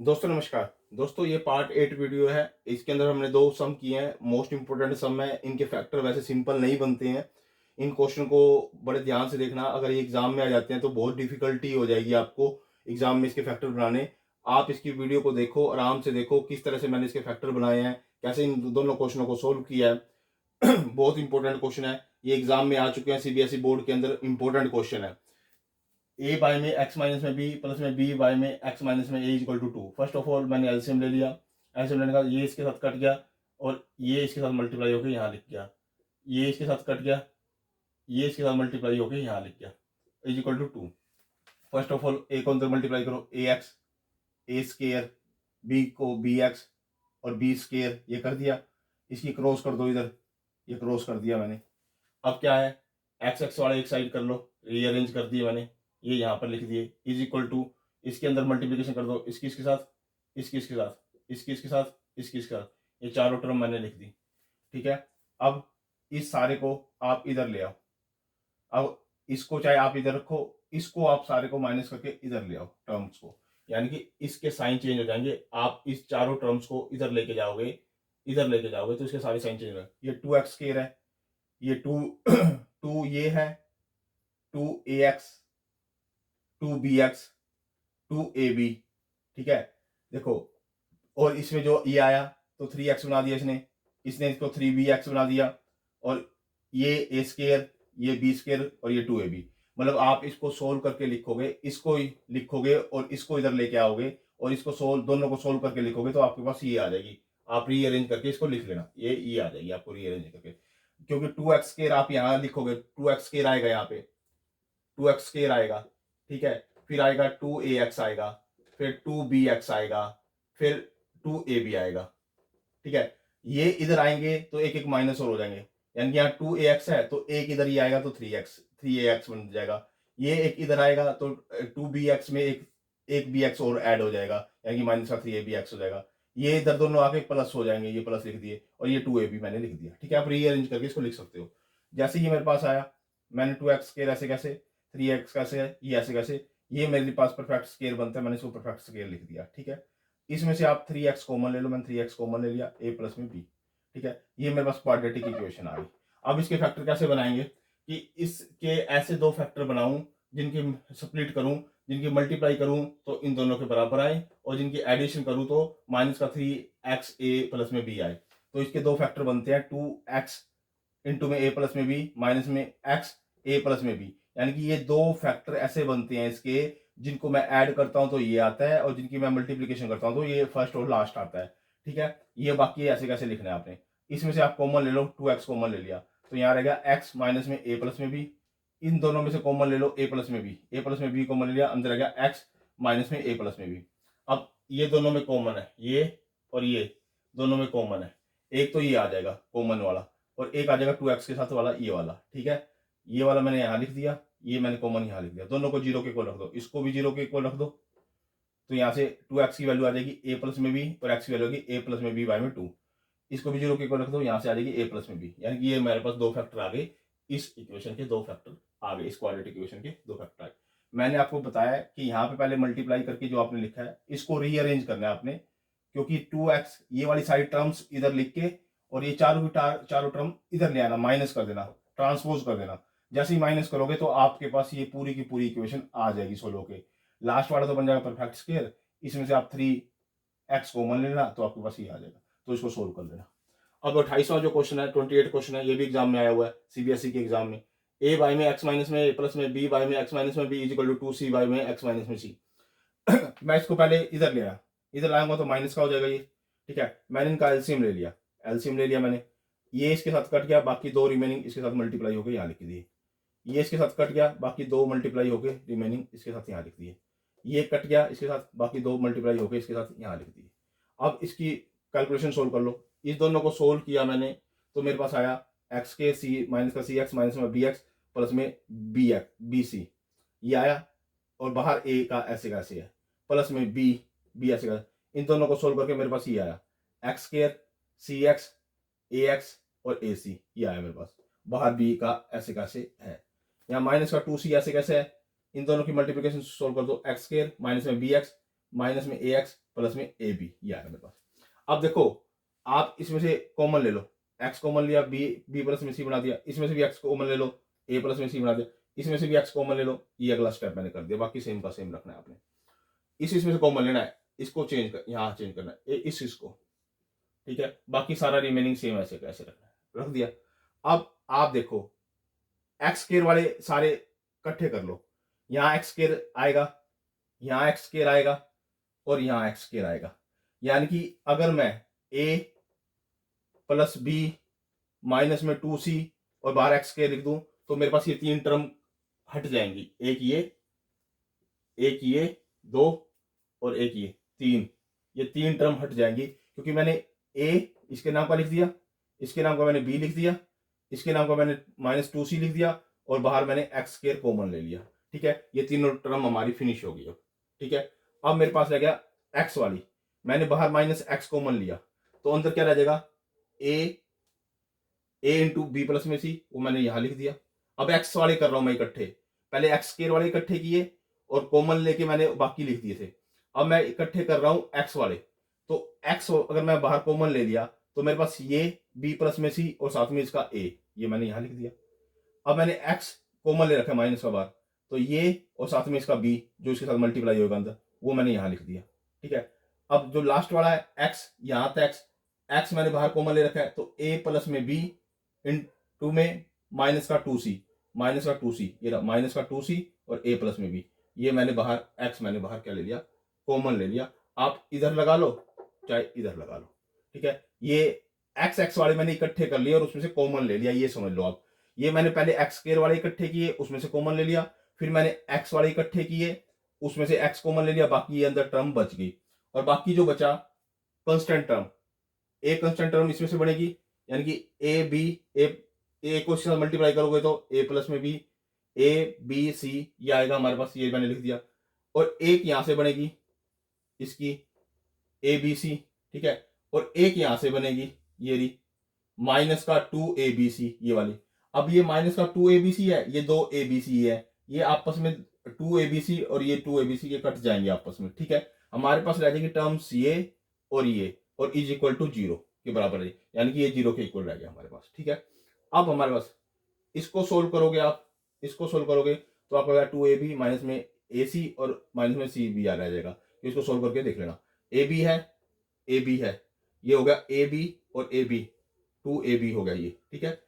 दोस्तों नमस्कार। दोस्तों ये पार्ट 8 वीडियो है। इसके अंदर हमने 2 सम किए हैं। मोस्ट इंपोर्टेंट सम है। इनके फैक्टर वैसे सिंपल नहीं बनते हैं। इन क्वेश्चन को बड़े ध्यान से देखना। अगर ये एग्जाम में आ जाते हैं तो बहुत डिफिकल्टी हो जाएगी आपको एग्जाम में इसके फैक्टर बनाने। आप इसकी वीडियो को देखो, आराम से देखो किस तरह से मैंने इसके फैक्टर बनाए हैं, कैसे इन दोनों क्वेश्चनों को सोल्व किया है। बहुत इंपॉर्टेंट क्वेश्चन है। ये एग्जाम में आ चुके हैं, सीबीएसई बोर्ड के अंदर इंपॉर्टेंट क्वेश्चन है। ए बाय में एक्स माइनस में बी प्लस में बी बाय में एक्स माइनस में a equal to 2। First of all मैंने एलसीएम ले लिया। एलसीएम लेने का ये इसके साथ कट गया और ये इसके साथ मल्टीप्लाई होकर यहाँ लिख गया। ये इसके साथ कट गया, ये इसके साथ मल्टीप्लाई होकर यहाँ लिख गया is equal to 2। First of all a को अंदर मल्टीप्लाई करो, a x a square, b को बी एक्स और बी स्केयर, ये कर दिया। इसकी क्रॉस कर दो इधर, ये क्रॉस कर दिया मैंने। अब क्या है, एक्स एक्स वाला एक साइड कर लो, रीअरेंज कर दिया मैंने, ये यहाँ पर लिख दिए इज इक्वल टू। इसके अंदर मल्टीप्लिकेशन कर दो, इसकी इसके साथ, इसकी इसके साथ, इसकी इसके साथ, इसकी इसके साथ, ये चारों टर्म मैंने लिख दी। ठीक है। अब इस सारे को आप इधर ले आओ। अब इसको चाहे आप इधर रखो, इसको आप सारे को माइनस करके इधर ले आओ टर्म्स को, यानी कि इसके साइन चेंज हो जाएंगे। आप इस चारों टर्म्स को इधर लेके जाओगे, इधर लेके जाओगे तो इसके सारे साइन चेंज हो जाएंगे। ये 2x स्क्वायर है, ये 2 2 ये है, 2ax 2bx 2ab। ठीक है, देखो। और इसमें जो ये आया तो 3x बना दिया इसने, इसने इसको 3bx बना दिया। और ये a स्क्वायर, ये b स्क्वायर और ये 2ab। मतलब आप इसको सोल्व करके लिखोगे, इसको ही लिखोगे और इसको इधर लेके आओगे और इसको सोल्व, दोनों को सोल्व करके लिखोगे तो आपके पास ये आ जाएगी। आप रीअरेंज करके इसको लिख लेना, ये आ जाएगी आपको रीअरेंज करके। क्योंकि 2x स्क्वायर आप यहाँ लिखोगे, 2x स्क्वायर आएगा यहाँ पे, 2x स्क्वायर आएगा। ठीक है, फिर आएगा 2ax आएगा, फिर 2bx आएगा, फिर 2ab आएगा। ठीक है, ये इधर आएंगे तो एक एक माइनस और हो जाएंगे, यानी कि यहाँ 2ax है तो एक इधर ही आएगा तो 3ax बन जाएगा। ये एक इधर आएगा तो 2bx में एक bx और ऐड हो जाएगा, यानी कि माइनस का 3abx हो जाएगा। ये इधर दोनों आके प्लस हो जाएंगे, ये प्लस लिख दिए और ये 2ab मैंने लिख दिया। ठीक है, आप रीअरेंज करके इसको लिख सकते हो। जैसे ये मेरे पास आया, मैंने 2x स्क्वायर ऐसे कैसे, 3x कैसे है, ये ऐसे कैसे, ये मेरे पास परफेक्ट स्क्वायर बनता है, मैंने इसको परफेक्ट स्क्वायर लिख दिया। ठीक है, इसमें से आप 3x कॉमन ले लो, मैंने 3x कॉमन ले लिया, a प्लस में b। ठीक है, ये मेरे पास क्वाड्रेटिक इक्वेशन आ गई। अब इसके फैक्टर कैसे बनाएंगे कि इसके ऐसे दो फैक्टर बनाऊं जिनकी स्प्लिट करूं, जिनकी मल्टीप्लाई करूं तो इन दोनों के बराबर आए, और जिनकी एडिशन करूं तो माइनस का 3x a प्लस में b आए। तो इसके दो फैक्टर बनते हैं, 2x इंटू में a प्लस में b माइनस में x a प्लस में b। यानी कि ये दो फैक्टर ऐसे बनते हैं इसके, जिनको मैं ऐड करता हूं तो ये आता है, और जिनकी मैं मल्टीप्लीकेशन करता हूं तो ये फर्स्ट और लास्ट आता है। ठीक है, ये बाकी ऐसे कैसे लिखना है आपने। इसमें से आप कॉमन ले लो, 2x कॉमन ले लिया तो यहाँ रहेगा x माइनस में a प्लस में b। इन दोनों में से कॉमन ले लो, a प्लस में b कॉमन ले लिया, अंदर रहेगा x माइनस में a प्लस में b। अब ये दोनों में कॉमन है, ये और ये दोनों में कॉमन है, एक तो ये आ जाएगा कॉमन वाला और एक आ जाएगा 2x के साथ वाला, ये वाला। ठीक है, ये वाला मैंने यहाँ लिख दिया, ये मैंने कॉमन यहाँ लिख दिया। दोनों को जीरो के इक्वल रख दो, इसको भी जीरो के इक्वल रख दो, तो यहाँ से 2x की वैल्यू आ जाएगी a प्लस में b और x की वैल्यू होगी a प्लस में b बाय में 2। इसको भी जीरो के इक्वल रख दो, यहाँ से आ जाएगी a प्लस में b। यानी कि ये मेरे पास दो फैक्टर आ गए, इस इक्वेशन के दो फैक्टर आ गए, इस क्वाड्रेटिक इक्वेशन के दो फैक्टर आए। मैंने आपको बताया कि यहाँ पे पहले मल्टीप्लाई करके जो आपने लिखा है इसको रीअरेंज करना है आपने, क्योंकि 2x ये वाली साइड टर्म्स इधर लिख के और ये चारों टर्म इधर ले आना, माइनस कर देना, ट्रांसपोज कर देना। जैसे ही माइनस करोगे तो आपके पास ये पूरी की पूरी इक्वेशन आ जाएगी सोल्व होके। लास्ट वाला तो बन जाएगा परफेक्ट स्क्वायर, इसमें से आप 3x कॉमन लेना तो आपके पास ये आ जाएगा, तो इसको सोल्व कर देना। अब 28वां जो क्वेश्चन है, 28 क्वेश्चन है, ये भी एग्जाम में आया हुआ है, सीबीएसई के एग्जाम में। a बाय में x माइनस में a प्लस में b बाय में x माइनस में b is equal to 2c by में x माइनस में c। मैं इसको पहले इधर ले आया, इधर लाऊंगा तो माइनस का हो जाएगा ये। ठीक है, मैंने इनका एलसीएम ले लिया, एलसीएम ले लिया मैंने, ये इसके साथ कट गया, बाकी दो रिमेनिंग इसके साथ मल्टीप्लाई हो गए, यहाँ लिख दिए। ये इसके साथ कट गया, बाकी दो मल्टीप्लाई हो गए, रिमेनिंग इसके साथ यहाँ लिख दिए। ये कट गया इसके साथ, बाकी दो मल्टीप्लाई हो गए इसके साथ, यहाँ लिख दिए। अब इसकी कैलकुलेशन सोल्व कर लो। इस दोनों को सोल्व किया मैंने तो मेरे पास आया एक्स के सी माइनस का सी एक्स माइनस में बी एक्स प्लस में बी एक्स बी सी, ये आया। और बाहर ए का ऐसे का ऐसे है, प्लस में बी बी ऐसे का। इन दोनों को सोल्व करके मेरे पास ये आया एक्स स्क्वायर सी एक्स ए एक्स और ए सी, ये आया मेरे पास। बाहर बी का ऐसे कैसे है, यहाँ माइनस का 2c ऐसे कैसे है। इन दोनों की मल्टीप्लिकेशन सोल्व कर दो, एक्स स्क्वायर माइनस में बी एक्स माइनस में ए एक्स प्लस में ए बी, ये आएगा मेरे पास। अब देखो आप इसमें से कॉमन ले लो, एक्स कॉमन लिया, बी प्लस में सी बना दिया, इसमें से भी एक्स कॉमन ले लो, ए प्लस में सी बना दिया, इसमें से भी एक्स कॉमन ले लो, ये अगला स्टेप मैंने कर दिया। बाकी सेम का सेम रखना है आपने। इसमें से कॉमन लेना है, इसको चेंज कर, यहाँ चेंज करना है इसको, ठीक है। बाकी सारा रिमेनिंग सेम ऐसे कैसे रखना है, रख दिया। अब आप देखो एक्स स्क्वायर वाले सारे इकट्ठे कर लो, यहाँ एक्स स्क्वायर आएगा, यहाँ एक्स स्क्वायर आएगा और यहाँ एक्स स्क्वायर आएगा। यानी कि अगर मैं ए प्लस बी माइनस में 2c और बाहर एक्स स्क्वायर लिख दूं तो मेरे पास ये तीन टर्म हट जाएंगी, एक ये दो और एक ये तीन, ये तीन टर्म हट जाएंगी क्योंकि मैंने ए इसके नाम का लिख दिया, इसके नाम का मैंने बी लिख दिया, इसके नाम का मैंने -2c लिख दिया और बाहर मैंने एक्स स्क्वायर कॉमन ले लिया, ठीक है। ये तीनों टर्म हमारी फिनिश होगी अब, ठीक है। अब मेरे पास रह गया एक्स वाली, मैंने बाहर -x कॉमन लिया तो अंदर क्या रह जाएगा, ए इंटू बी प्लस में सी, वो मैंने यहां लिख दिया। अब एक्स वाले कर रहा हूं मैं इकट्ठे, पहले एक्स स्क्वायर वाले इकट्ठे किए और कॉमन लेके मैंने बाकी लिख दिए थे। अब मैं इकट्ठे कर रहा हूं एक्स वाले, तो एक्स अगर मैं बाहर कॉमन ले लिया तो मेरे पास ये बी प्लस में सी और साथ में इसका ए, ये मैंने यहां लिख दिया। अब मैंने एक्स कॉमन ले रखा है माइनस का बाहर, तो ये और साथ में इसका बी जो इसके साथ मल्टीप्लाई होगा अंदर, वो मैंने यहां लिख दिया, ठीक है। अब जो लास्ट वाला है एक्स, यहां तक एक्स मैंने बाहर कॉमन ले रखा है तो ए प्लस में बी इन टू में माइनस का 2c, ये रहा माइनस का 2c और a प्लस में भी, ये मैंने बाहर x मैंने बाहर क्या ले लिया, कॉमन ले लिया। आप इधर लगा लो चाहे इधर लगा लो, ठीक है। ये x वाले मैंने इकट्ठे कर लिए और उसमें से कॉमन ले लिया, ये समझ लो आप। ये मैंने पहले एक्स स्क्वायर वाले इकट्ठे किए, उसमें से कॉमन ले लिया, फिर मैंने एक्स वाले इकट्ठे किए, उसमें से एक्स कॉमन ले लिया, बाकी ये अंदर टर्म बच गई। और बाकी जो बचा कंस्टेंट टर्म, ए कंस्टेंट टर्म इसमें से बनेगी, यानी कि ए बी ए को इसके साथ मल्टीप्लाई करोगे तो ए प्लस में बी, ए बी सी ये आएगा हमारे पास, ये मैंने लिख दिया। और एक यहां से बनेगी इसकी ए बी सी, ठीक है। और एक यहां से बनेगी ये रही माइनस का 2abc ये वाली। अब ये माइनस का 2abc है, ये 2abc है, ये आपस में 2abc और ये 2abc के कट जाएंगे आपस में, ठीक है। हमारे पास रह जाएगी टर्म्स ये और इज इक्वल टू 0 के बराबर है, यानी कि ये 0 के इक्वल रह गया हमारे पास, ठीक है। अब हमारे पास इसको सोल्व करोगे आप, इसको सोल्व करोगे तो आपका 2ab माइनस में ac और माइनस में cb आ रह जाएगा। इसको सोल्व करके देख लेना, ab है, ये हो गया ab और ab 2ab हो गया ये, ठीक है।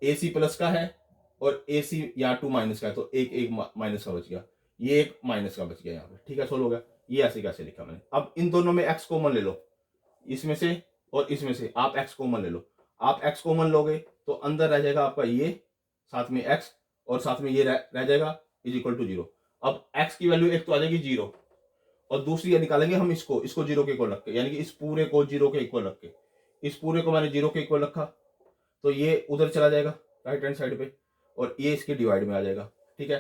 ac प्लस का है और ac यहाँ 2 माइनस का है तो एक माइनस का बच गया, ये एक माइनस का बच गया यहाँ पे, ठीक है। सोल्व हो गया, ये ऐसे कैसे लिखा मैंने। अब इन दोनों में x कॉमन ले लो, इसमें से और इसमें से आप x कॉमन ले लो। आप x कॉमन लोगे तो अंदर रह जाएगा आपका ये साथ में x और साथ में ये रह जाएगा इज इक्वल टू 0। अब x की वैल्यू एक तो आ जाएगी 0 और दूसरी ये निकालेंगे हम इसको 0 के इक्वल रख के, यानी कि इस पूरे को 0 के इक्वल रख के, इस पूरे को मैंने 0 के इक्वल रखा तो ये उधर चला जाएगा राइट हैंड साइड पे और ये इसके डिवाइड में आ जाएगा, ठीक है।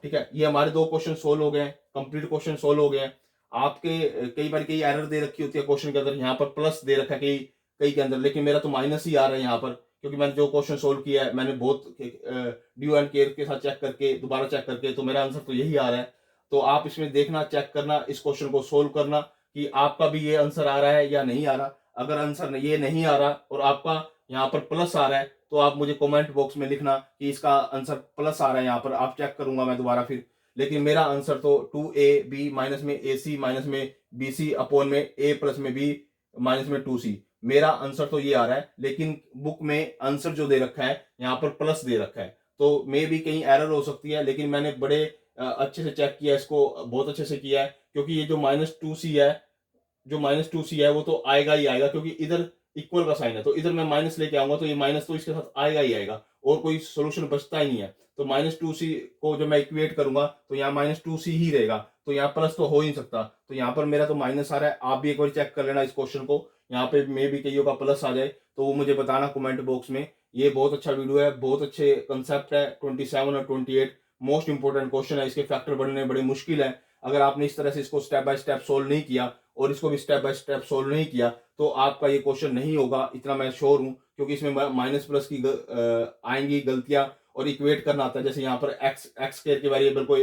ठीक है, ये हमारे दो क्वेश्चन सोल्व हो गए हैं, कंप्लीट क्वेश्चन सोल्व हो गए हैं। आपके कई बार कई एरर दे रखी होती है क्वेश्चन के अंदर, यहाँ पर प्लस दे रखा है कई कई के अंदर, लेकिन मेरा तो माइनस ही आ रहा है यहाँ पर, क्योंकि मैंने जो क्वेश्चन सोल्व किया है मैंने बहुत ड्यू एंड केयर के साथ चेक करके दोबारा चेक करके, तो मेरा आंसर तो यही आ रहा है। तो आप इसमें देखना, चेक करना, इस क्वेश्चन को सोल्व करना कि आपका भी ये आंसर आ रहा है या नहीं आ रहा। अगर आंसर ये नहीं आ रहा और आपका यहाँ पर प्लस आ रहा है तो आप मुझे कमेंट बॉक्स में लिखना कि इसका आंसर प्लस आ रहा है, यहाँ पर आप चेक करूंगा मैं दोबारा फिर। लेकिन मेरा आंसर तो 2ab माइनस में ac माइनस में bc अपॉन में a प्लस में b माइनस में 2c, मेरा आंसर तो ये आ रहा है। लेकिन बुक में आंसर जो दे रखा है यहाँ पर प्लस दे रखा है, तो मे भी कहीं एरर हो सकती है, लेकिन मैंने बड़े अच्छे से चेक किया, इसको बहुत अच्छे से किया है, क्योंकि ये जो -2c है वो तो आएगा ही आएगा, क्योंकि इधर इक्वल का साइन है, तो इधर मैं माइनस लेके आऊंगा तो ये माइनस तो इसके साथ आएगा ही आएगा और कोई सोल्यूशन बचता ही नहीं है। तो -2c को जब मैं इक्वेट करूंगा तो यहाँ -2c ही रहेगा, तो यहाँ प्लस तो हो ही नहीं सकता। तो यहाँ पर मेरा तो माइनस आ रहा है, आप भी एक बार चेक कर लेना इस क्वेश्चन को, यहाँ पे मे भी कईयों का प्लस आ जाए तो वो मुझे बताना कमेंट बॉक्स में। ये बहुत अच्छा वीडियो है, बहुत अच्छे कंसेप्ट है, 27 और 28 मोस्ट इंपोर्टेंट क्वेश्चन है, इसके फैक्टर बनने बड़े मुश्किल है। अगर आपने इस तरह से इसको स्टेप बाय स्टेप सोल्व नहीं किया और इसको भी स्टेप बाय स्टेप सोल्व नहीं किया तो आपका ये क्वेश्चन नहीं होगा, इतना मैं श्योर हूं, क्योंकि इसमें माइनस प्लस की आएंगी गलतियां और इक्वेट करना आता है। जैसे यहाँ पर एक्स स्क्वायर की वेरिएबल को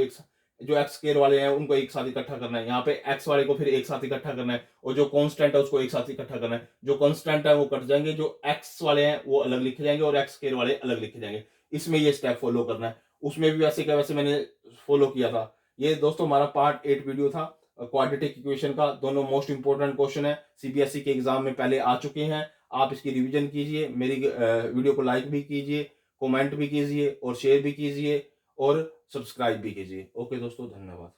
जो एक्स स्क्वायर वाले हैं उनको एक साथ इकट्ठा करना है, यहाँ पे एक्स वाले को फिर एक साथ इकट्ठा करना है, और जो कांस्टेंट है उसको एक साथ इकट्ठा करना है। जो कांस्टेंट है वो कट जाएंगे, जो एक्स वाले हैं वो अलग लिखे जाएंगे और एक्स स्क्वायर वाले अलग लिखे जाएंगे। इसमें ये स्टेप फॉलो करना है। उसमें भी वैसे क्या, वैसे मैंने फॉलो किया था। ये दोस्तों हमारा पार्ट 8 वीडियो था क्वाड्रेटिक इक्वेशन का। दोनों मोस्ट इंपोर्टेंट क्वेश्चन है, सीबीएसई के एग्जाम में पहले आ चुके हैं। आप इसकी रिवीजन कीजिए, मेरी वीडियो को लाइक भी कीजिए, कमेंट भी कीजिए और शेयर भी कीजिए और सब्सक्राइब भी कीजिए। ओके दोस्तों, धन्यवाद।